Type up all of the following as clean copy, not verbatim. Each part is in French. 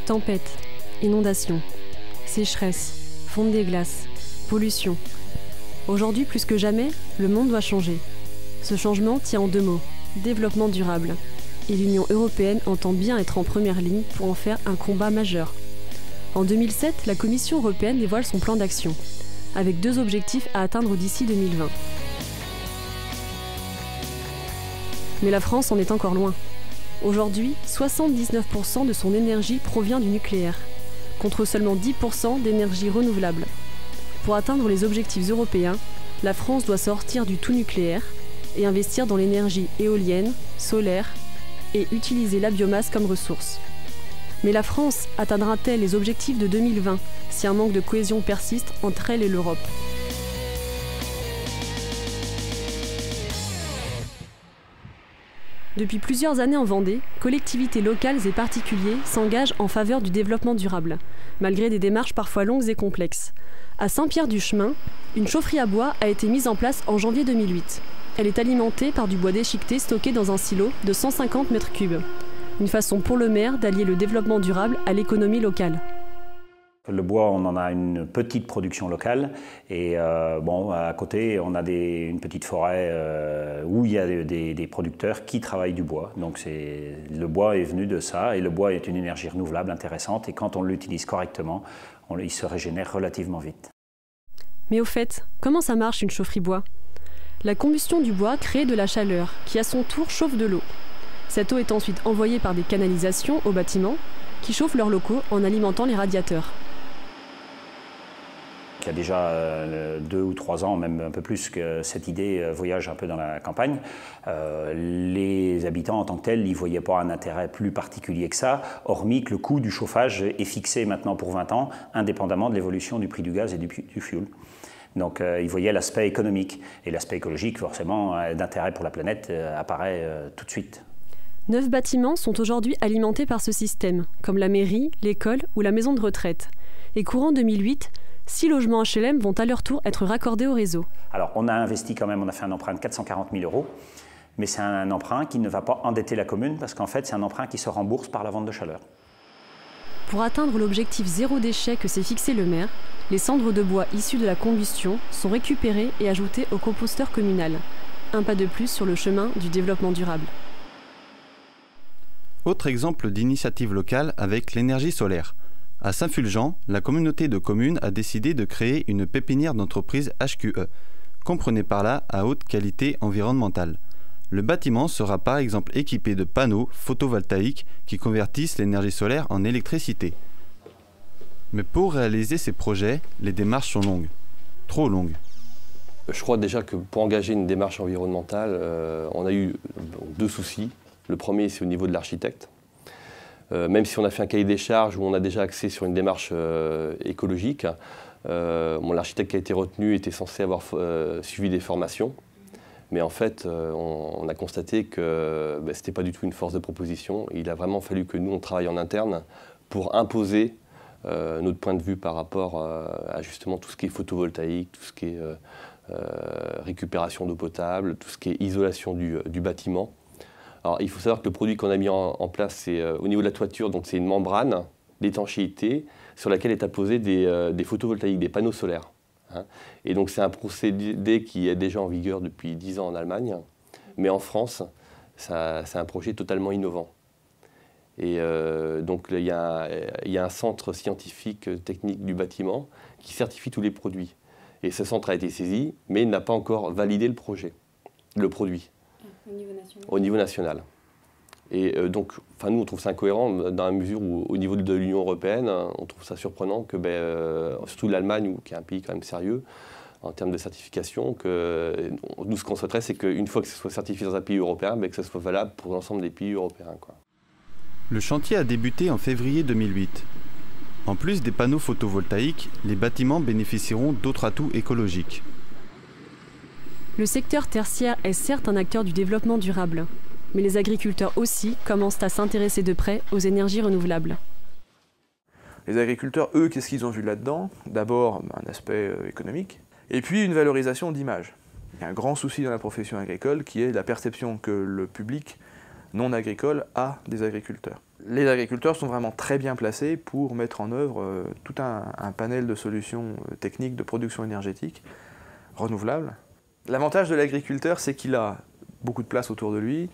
Tempêtes, inondations, sécheresse, fonte des glaces, pollution. Aujourd'hui, plus que jamais, le monde doit changer. Ce changement tient en deux mots, développement durable. Et l'Union européenne entend bien être en première ligne pour en faire un combat majeur. En 2007, la Commission européenne dévoile son plan d'action, avec 2 objectifs à atteindre d'ici 2020. Mais la France en est encore loin. Aujourd'hui, 79% de son énergie provient du nucléaire, contre seulement 10% d'énergie renouvelable. Pour atteindre les objectifs européens, la France doit sortir du tout nucléaire et investir dans l'énergie éolienne, solaire et utiliser la biomasse comme ressource. Mais la France atteindra-t-elle les objectifs de 2020 si un manque de cohésion persiste entre elle et l'Europe ? Depuis plusieurs années en Vendée, collectivités locales et particuliers s'engagent en faveur du développement durable, malgré des démarches parfois longues et complexes. À Saint-Pierre-du-Chemin, une chaufferie à bois a été mise en place en janvier 2008. Elle est alimentée par du bois déchiqueté stocké dans un silo de 150 mètres cubes. Une façon pour le maire d'allier le développement durable à l'économie locale. Le bois, on en a une petite production locale et à côté, on a une petite forêt où il y a des producteurs qui travaillent du bois. Donc le bois est venu de ça et le bois est une énergie renouvelable intéressante et quand on l'utilise correctement, il se régénère relativement vite. Mais au fait, comment ça marche une chaufferie bois ? La combustion du bois crée de la chaleur qui à son tour chauffe de l'eau. Cette eau est ensuite envoyée par des canalisations aux bâtiments qui chauffent leurs locaux en alimentant les radiateurs. Il y a déjà 2 ou 3 ans, même un peu plus, que cette idée voyage un peu dans la campagne. Les habitants en tant que tels n'y voyaient pas un intérêt plus particulier que ça, hormis que le coût du chauffage est fixé maintenant pour 20 ans, indépendamment de l'évolution du prix du gaz et du fioul. Donc ils voyaient l'aspect économique. Et l'aspect écologique, forcément, d'intérêt pour la planète, apparaît tout de suite. 9 bâtiments sont aujourd'hui alimentés par ce système, comme la mairie, l'école ou la maison de retraite. Et courant 2008, 6 logements HLM vont à leur tour être raccordés au réseau. Alors on a investi quand même, on a fait un emprunt de 440 000 €, mais c'est un emprunt qui ne va pas endetter la commune parce qu'en fait c'est un emprunt qui se rembourse par la vente de chaleur. Pour atteindre l'objectif zéro déchet que s'est fixé le maire, les cendres de bois issues de la combustion sont récupérées et ajoutées au composteur communal. Un pas de plus sur le chemin du développement durable. Autre exemple d'initiative locale avec l'énergie solaire. À Saint-Fulgent, la communauté de communes a décidé de créer une pépinière d'entreprise HQE. Comprenez par là à haute qualité environnementale. Le bâtiment sera par exemple équipé de panneaux photovoltaïques qui convertissent l'énergie solaire en électricité. Mais pour réaliser ces projets, les démarches sont longues. Trop longues. Je crois déjà que pour engager une démarche environnementale, on a eu 2 soucis. Le premier, c'est au niveau de l'architecte. Même si on a fait un cahier des charges où on a déjà axé sur une démarche écologique, l'architecte qui a été retenu était censé avoir suivi des formations. Mais en fait, on a constaté que ce n'était pas du tout une force de proposition. Il a vraiment fallu que nous, on travaille en interne pour imposer notre point de vue par rapport à justement tout ce qui est photovoltaïque, tout ce qui est récupération d'eau potable, tout ce qui est isolation du bâtiment. Alors, il faut savoir que le produit qu'on a mis en place, c'est au niveau de la toiture, donc c'est une membrane d'étanchéité sur laquelle est apposé des photovoltaïques, des panneaux solaires. Hein. Et donc c'est un procédé qui est déjà en vigueur depuis 10 ans en Allemagne, mais en France, c'est un projet totalement innovant. Et donc il y a un centre scientifique technique du bâtiment qui certifie tous les produits. Et ce centre a été saisi, mais il n'a pas encore validé le produit. Au niveau national. Et donc, nous, on trouve ça incohérent dans la mesure où, au niveau de l'Union européenne, on trouve ça surprenant que, surtout l'Allemagne, qui est un pays quand même sérieux en termes de certification, que nous, ce qu'on souhaiterait, c'est qu'une fois que ce soit certifié dans un pays européen, que ça soit valable pour l'ensemble des pays européens, quoi. Le chantier a débuté en février 2008. En plus des panneaux photovoltaïques, les bâtiments bénéficieront d'autres atouts écologiques. Le secteur tertiaire est certes un acteur du développement durable, mais les agriculteurs aussi commencent à s'intéresser de près aux énergies renouvelables. Les agriculteurs, eux, qu'est-ce qu'ils ont vu là-dedans? D'abord, un aspect économique, et puis une valorisation d'image. Il y a un grand souci dans la profession agricole qui est la perception que le public non agricoles à des agriculteurs. Les agriculteurs sont vraiment très bien placés pour mettre en œuvre tout un panel de solutions techniques de production énergétique renouvelable. L'avantage de l'agriculteur, c'est qu'il a beaucoup de place autour de lui,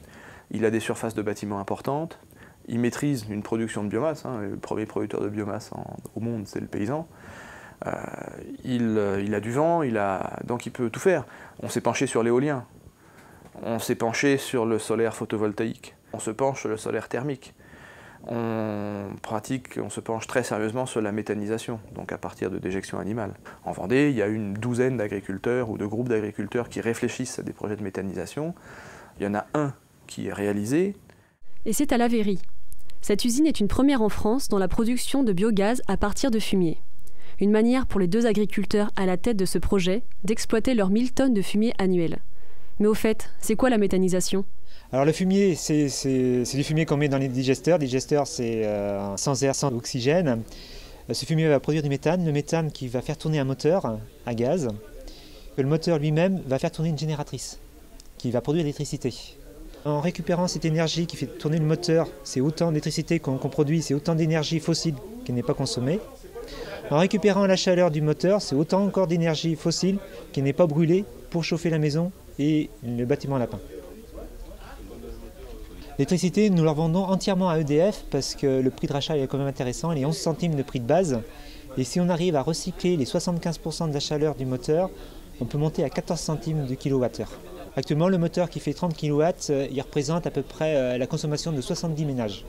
il a des surfaces de bâtiments importantes, il maîtrise une production de biomasse, le premier producteur de biomasse au monde, c'est le paysan. Il a du vent, donc il peut tout faire. On s'est penché sur l'éolien, on s'est penché sur le solaire photovoltaïque, on se penche sur le solaire thermique. On se penche très sérieusement sur la méthanisation, donc à partir de déjections animales. En Vendée, il y a une douzaine d'agriculteurs ou de groupes d'agriculteurs qui réfléchissent à des projets de méthanisation. Il y en a un qui est réalisé. Et c'est à Lavéry. Cette usine est une première en France dans la production de biogaz à partir de fumier. Une manière pour les 2 agriculteurs à la tête de ce projet d'exploiter leurs 1000 tonnes de fumier annuel. Mais au fait, c'est quoi la méthanisation ? Alors le fumier, c'est du fumier qu'on met dans les digesteurs. Les digesteurs, c'est sans air, sans oxygène. Ce fumier va produire du méthane, le méthane qui va faire tourner un moteur à gaz. Le moteur lui-même va faire tourner une génératrice qui va produire l'électricité. En récupérant cette énergie qui fait tourner le moteur, c'est autant d'électricité qu'on produit, c'est autant d'énergie fossile qui n'est pas consommée. En récupérant la chaleur du moteur, c'est autant encore d'énergie fossile qui n'est pas brûlée pour chauffer la maison et le bâtiment lapin. L'électricité, nous la vendons entièrement à EDF parce que le prix de rachat est quand même intéressant, il est 11 centimes de prix de base. Et si on arrive à recycler les 75% de la chaleur du moteur, on peut monter à 14 centimes de kilowattheure. Actuellement, le moteur qui fait 30 kW, il représente à peu près la consommation de 70 ménages.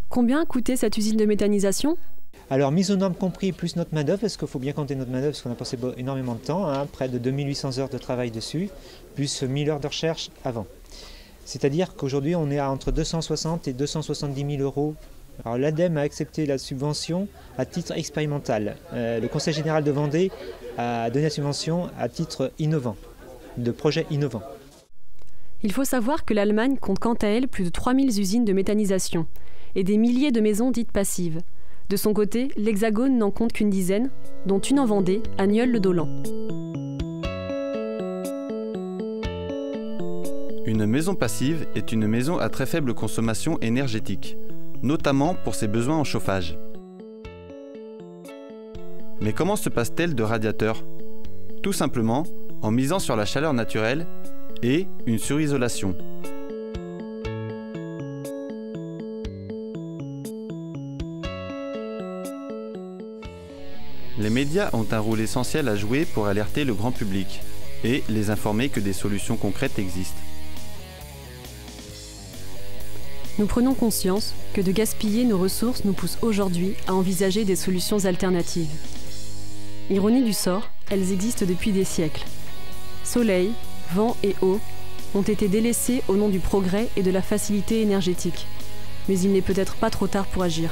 Combien coûtait cette usine de méthanisation ? Alors, mise aux normes compris, plus notre main-d'œuvre, parce qu'il faut bien compter notre main-d'œuvre, parce qu'on a passé énormément de temps, près de 2800 heures de travail dessus, plus 1000 heures de recherche avant. C'est-à-dire qu'aujourd'hui, on est à entre 260 et 270 000 euros. Alors, l'ADEME a accepté la subvention à titre expérimental. Le Conseil général de Vendée a donné la subvention à titre innovant, de projet innovant. Il faut savoir que l'Allemagne compte quant à elle plus de 3000 usines de méthanisation et des milliers de maisons dites passives. De son côté, l'Hexagone n'en compte qu'une dizaine, dont une en Vendée, à Nieul-le-Dolan. Une maison passive est une maison à très faible consommation énergétique, notamment pour ses besoins en chauffage. Mais comment se passe-t-elle de radiateurs ? Tout simplement en misant sur la chaleur naturelle et une surisolation. Les médias ont un rôle essentiel à jouer pour alerter le grand public et les informer que des solutions concrètes existent. Nous prenons conscience que de gaspiller nos ressources nous pousse aujourd'hui à envisager des solutions alternatives. Ironie du sort, elles existent depuis des siècles. Soleil, vent et eau ont été délaissés au nom du progrès et de la facilité énergétique. Mais il n'est peut-être pas trop tard pour agir.